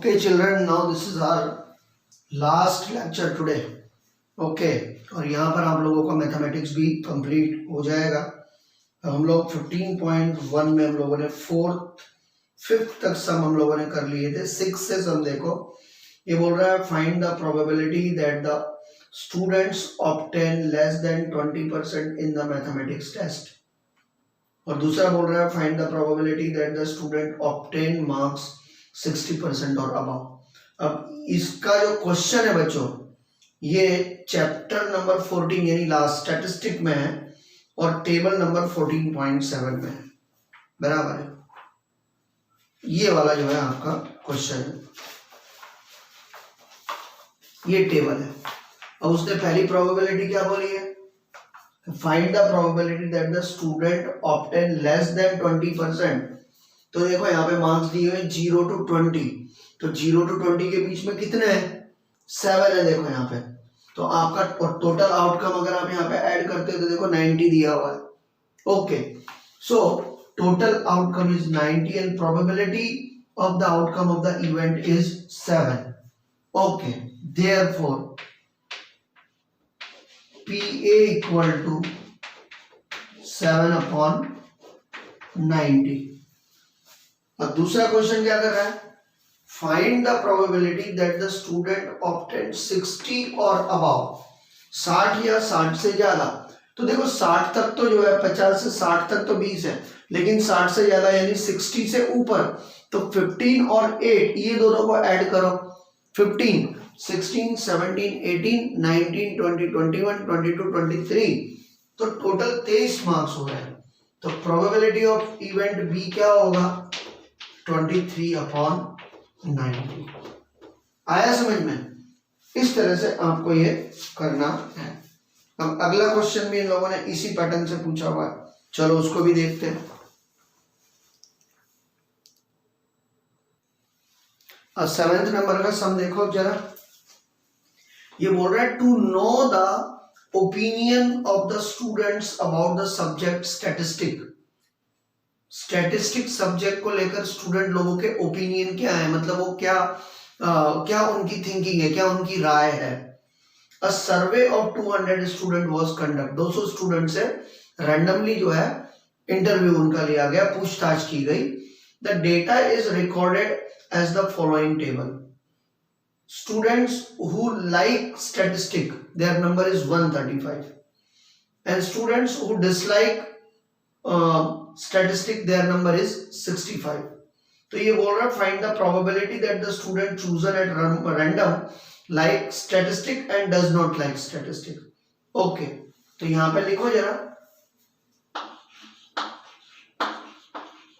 Okay, children, now this is our last lecture today. Okay, और यहाँ पर आप लोगों का मैथमेटिक्स भी कंप्लीट हो जाएगा। हम लोग 15.1 में हम लोगों ने फिफ्थ तक सम हम लोगों ने कर लिए थे। 6 से सम देखो, ये बोल रहा है find the probability that the students obtain less than 20% in the mathematics test, और दूसरा बोल रहा है find the probability that the student obtain marks 60% और अबव। अब इसका जो क्वेश्चन है बच्चों, ये चैप्टर नंबर 14 यानी लास्ट स्टैटिस्टिक में है और टेबल नंबर 14.7 में है, बराबर है। ये वाला जो है आपका क्वेश्चन है, ये टेबल है। अब उसने पहली प्रोबेबिलिटी क्या बोली है, find the probability that the student obtain less than 20%। तो देखो यहाँ पे मार्क्स दिए हुए 0 to 20, तो 0 to 20 के बीच में कितने हैं, 7 है। देखो यहाँ पे तो आपका टोटल आउटकम अगर आप यहाँ पे ऐड करते हो तो देखो 90 दिया हुआ है। Okay, so total outcome is 90 and probability of the outcome of the event is 7। Okay, therefore PA equal to 7/90। अब दूसरा क्वेश्चन क्या कर रहा है, find the probability that the student obtain 60 और अबव, 60 या 60 से ज्यादा। तो देखो 60 तक तो जो है 50 से 60 तक तो 20 है, लेकिन 60 से ज्यादा यानी 60 से ऊपर, तो 15 और 8 ये दोनों को ऐड करो। 15, 16, 17, 18, 19, 20, 21, 22, 23, तो टोटल 23 मार्क्स हो रहे हैं। तो प्रोबेबिलिटी ऑफ इवेंट बी क्या होगा, 23/90। आया समझ में? इस तरह से आपको ये करना है। अब अगला क्वेश्चन भी इन लोगों ने इसी पैटर्न से पूछा हुआ है, चलो उसको भी देखते हैं। अब 7th नंबर का सम देखो जरा, ये बोल रहा है to know the opinion of the students about the subject statistic. Statistic subject को लेकर स्टूडेंट लोगों के ओपिनियन क्या है, मतलब वो क्या उनकी थिंकिंग है, क्या उनकी राय है। A survey of 200 student was conduct, 200 student से रैंडमली जो है इंटरव्यू उनका लिया गया, पूछताछ की गई। The data is recorded as the following table. Students who like statistic, their number is 135, and students who dislike statistic, their number is 65. तो ये बोल रहा है find the probability that the student chosen at random like statistic and does not like statistic. Okay, तो यहाँ पे लिखो जरा,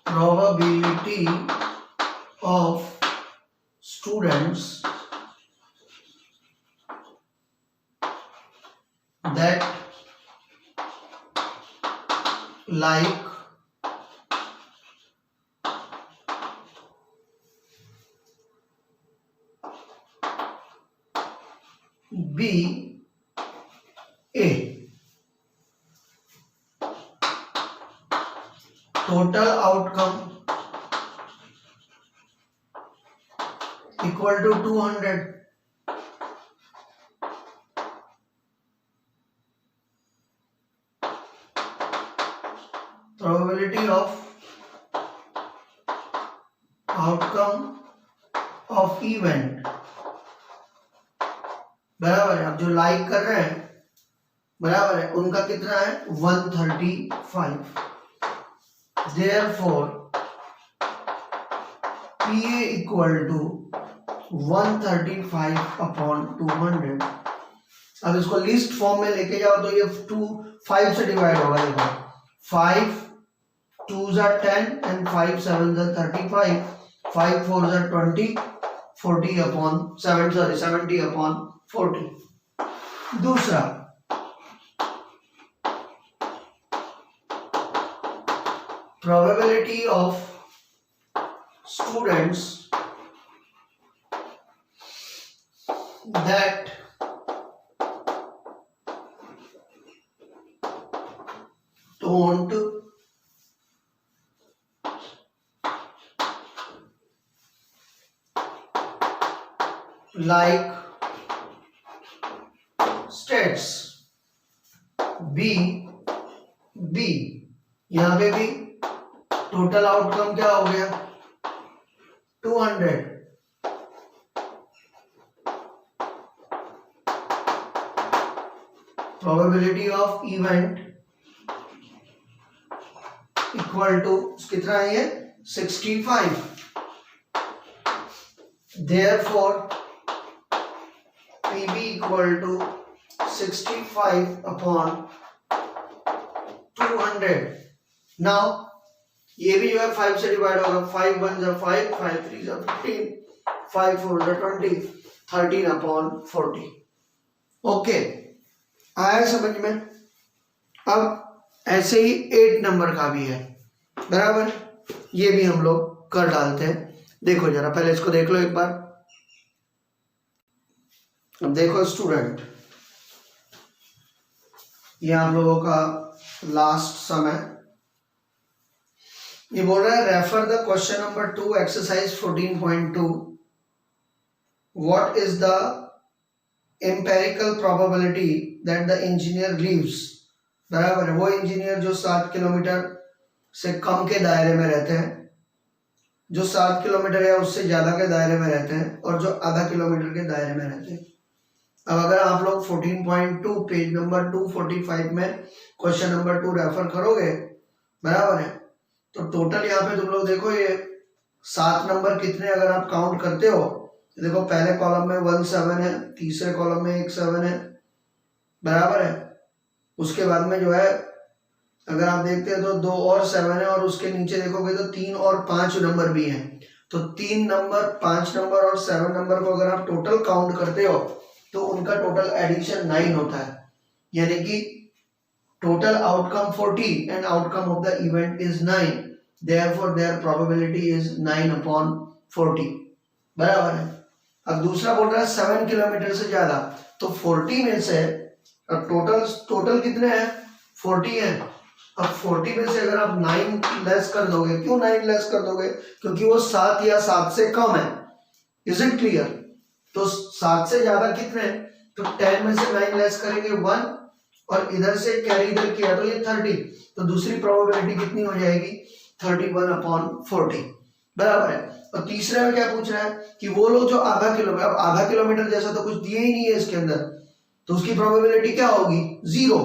probability of students that like B A, total outcome equal to 200। probability of outcome of event बराबर है, अब जो like कर रहे हैं बराबर है, उनका कितना है 135। therefore PA equal to 135/200। अब इसको लिस्ट फॉर्म में लेके जाओ तो ये 5 से डिवाइड होगा। देखो 5 2s are 10 and 5 7s are 35, 5 4s are 20, 70/40। दूसरा probability of students that don't like states B, यहां पे भी टोटल आउटकम क्या हो गया 200। Probability of event equal to कितना है ये 65। Therefore PB equal to 65 upon 200। Now ये भी जो है 5 से डिवाइड होगा, 5 1 जा 5, 5 3 जा 15, 5 4 जा 20, 13 upon 40। ओके, आया समझ में। अब ऐसे ही 8 नंबर का भी है, बराबर, ये भी हम लोग कर डालते हैं। देखो जरा पहले इसको देख लो एक बार। अब देखो स्टूडेंट, ये आप लोगों का लास्ट सम है। ये बोल रहा है refer the question number 2 exercise 14.2। What is the empirical probability that the engineer leaves, बराबर है, वो इंजीनियर जो 7 किलोमीटर से कम के दायरे में रहते हैं, जो 7 किलोमीटर या उससे ज्यादा के दायरे में रहते हैं, और जो आधा किलोमीटर के दायरे में रहते हैं। अब अगर आप लोग 14.2 पेज नंबर 245 में क्वेश्चन नंबर 2 रेफर करोगे, बराबर है, तो टोटल यहाँ पे तुम लोग देखो ये 7 नंबर कितने अगर आप काउंट करते हो, देखो पहले कॉलम में 1 7 है, तीसरे कॉलम में 1 7 है, बराबर है। उसके बाद में जो है अगर आप देखते हैं तो 2 और 7 है, और उसके नीचे देखोगे तो 3 और 5 नंबर भी हैं। तो 3 नंबर, 5 नंबर और 7 नंबर को अगर आप टोटल काउंट करते हो तो उनका टोटल एडिशन 9 होता है, यानी कि total outcome 40 and outcome of the event is 9, therefore their probability is 9 upon 40, बराबर है। अब दूसरा बोल रहा है 7 किलोमीटर से ज्यादा, तो 40 में से अब टोटल कितने हैं 40 है। अब 40 में से अगर आप 9 लेस कर दोगे, क्यों 9 लेस कर दोगे, क्योंकि वो 7 या 7 से कम है। Is it clear? तो 7 से ज्यादा कितने, तो 10 में से 9 लेस करेंगे 1, और इधर से कैरी इधर किया तो ये 30, तो दूसरी प्रोबेबिलिटी कितनी हो जाएगी 31 upon 40, बराबर है। और तीसरे में क्या पूछ रहा है कि वो लोग जो आधा किलोमीटर, अब आधा किलोमीटर जैसा तो कुछ दिए ही नहीं है इसके अंदर, तो उसकी प्रोबेबिलिटी क्या होगी 0,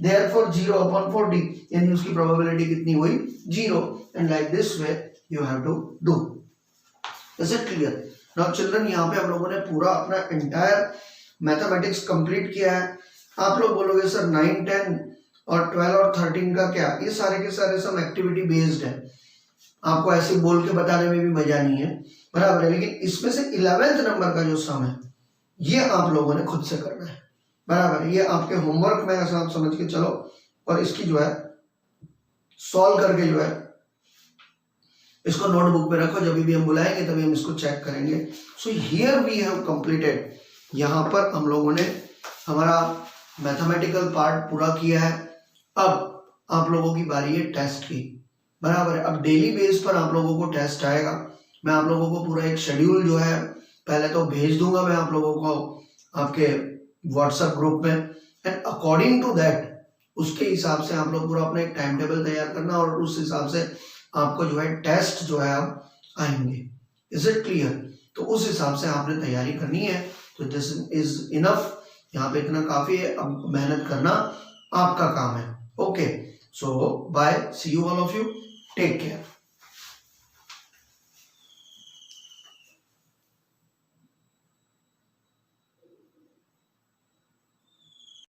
देयरफॉर 0 upon 40, यानी उसकी प्रोबेबिलिटी कितनी हुई 0। And like this way you have to do. Is it clear? Now children, यहाँ पे हम लोगों ने पूरा अपना एंटायर मैथमेटिक्स कंप्लीट किया है। आप लोग बोलोगे सर 9 10 और 12 और 13 का क्या, ये सारे के सारे सब एक्टिविटी बेस्ड है, आपको ऐसे बोल के बताने में भी मजा नहीं है, बराबर है। लेकिन इसमें से 11th नंबर का जो सम है ये आप लोगों ने खुद से करना है, बराबर है। ये आपके होमवर्क में ऐसा आप समझ के चलो, और इसकी जो है सॉल्व करके जो है इसको नोटबुक में रखो, जब भी हम बुलाएंगे तभी हम इसको चेक करेंगे। So here we have completed, यहाँ पर हम लोगों ने हमारा मैथमेटिकल पार्ट पूरा किया है। अब आप लोगों की बारी है टेस्ट की, बराबर है। अब डेली बेस पर आप लोगों को टेस्ट आएगा। मैं आप लोगों को पूरा एक शेड्यूल जो है पहले तो भेज दूंगा मैं आप लोगों को आपके व्हाट्सएप ग्रुप में, एंड अकॉर्डिंग टू दैट उसके हिसाब से आप लोग पूरा अपना एक टाइम टेबल तैयार करना, और उस हिसाब से आपको जो है टेस्ट जो है अब आएंगे। Is it clear? तो उस हिसाब से आपने तैयारी करनी है। तो दिस इज इनफ, यहाँ पे इतना काफी है, अब मेहनत करना आपका काम है। Okay, so bye, see you all of you, take care.